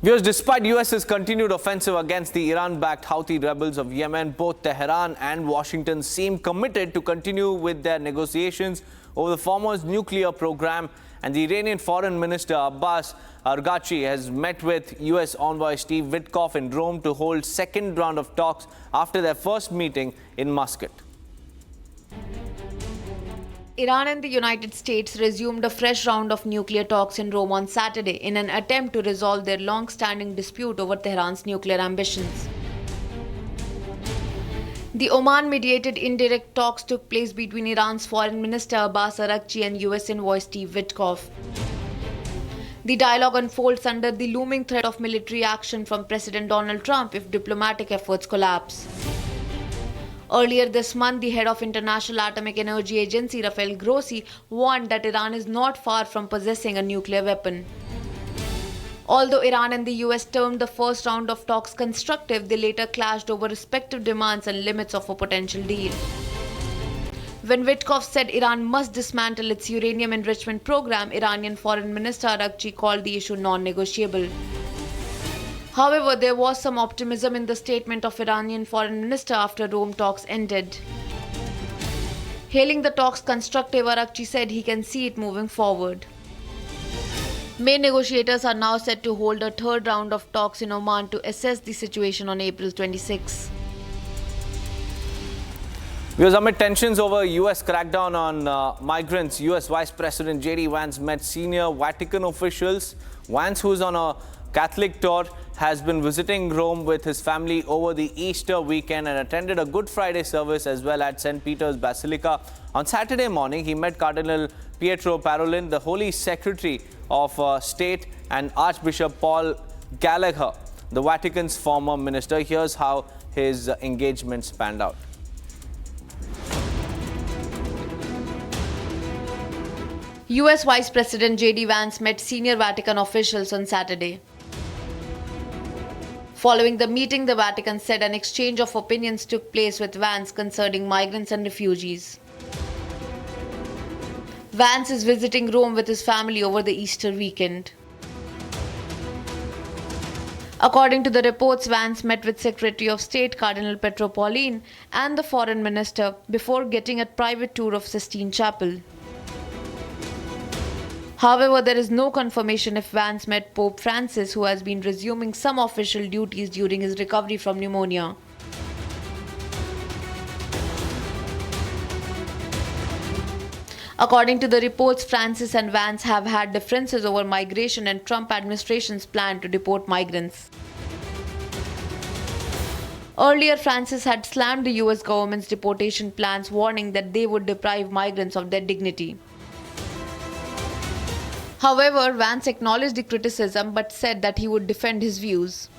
Viewers, despite US's continued offensive against the Iran-backed Houthi rebels of Yemen, both Tehran and Washington seem committed to continue with their negotiations over the former's nuclear program. And the Iranian Foreign Minister Abbas Araghchi has met with US Envoy Steve Witkoff in Rome to hold second round of talks after their first meeting in Muscat. Iran and the United States resumed a fresh round of nuclear talks in Rome on Saturday in an attempt to resolve their long-standing dispute over Tehran's nuclear ambitions. The Oman-mediated indirect talks took place between Iran's Foreign Minister Abbas Araghchi and US Envoy Steve Witkoff. The dialogue unfolds under the looming threat of military action from President Donald Trump if diplomatic efforts collapse. Earlier this month, the head of International Atomic Energy Agency, Rafael Grossi, warned that Iran is not far from possessing a nuclear weapon. Although Iran and the US termed the first round of talks constructive, they later clashed over respective demands and limits of a potential deal. When Witkoff said Iran must dismantle its uranium enrichment program, Iranian Foreign Minister Araghchi called the issue non-negotiable. However, there was some optimism in the statement of Iranian Foreign Minister after Rome talks ended. Hailing the talks constructive, Araghchi said he can see it moving forward. Main negotiators are now set to hold a third round of talks in Oman to assess the situation on April 26. Because amid tensions over US crackdown on migrants, US Vice President J.D. Vance met senior Vatican officials. Vance, who is on a Catholic tour, has been visiting Rome with his family over the Easter weekend and attended a Good Friday service as well at St. Peter's Basilica. On Saturday morning, he met Cardinal Pietro Parolin, the Holy Secretary of State, and Archbishop Paul Gallagher, the Vatican's former minister. Here's how his engagement panned out. US Vice President J.D. Vance met senior Vatican officials on Saturday. Following the meeting, the Vatican said an exchange of opinions took place with Vance concerning migrants and refugees. Vance is visiting Rome with his family over the Easter weekend. According to the reports, Vance met with Secretary of State Cardinal Pietro Parolin and the Foreign Minister before getting a private tour of Sistine Chapel. However, there is no confirmation if Vance met Pope Francis, who has been resuming some official duties during his recovery from pneumonia. According to the reports, Francis and Vance have had differences over migration and Trump administration's plan to deport migrants. Earlier, Francis had slammed the US government's deportation plans, warning that they would deprive migrants of their dignity. However, Vance acknowledged the criticism but said that he would defend his views.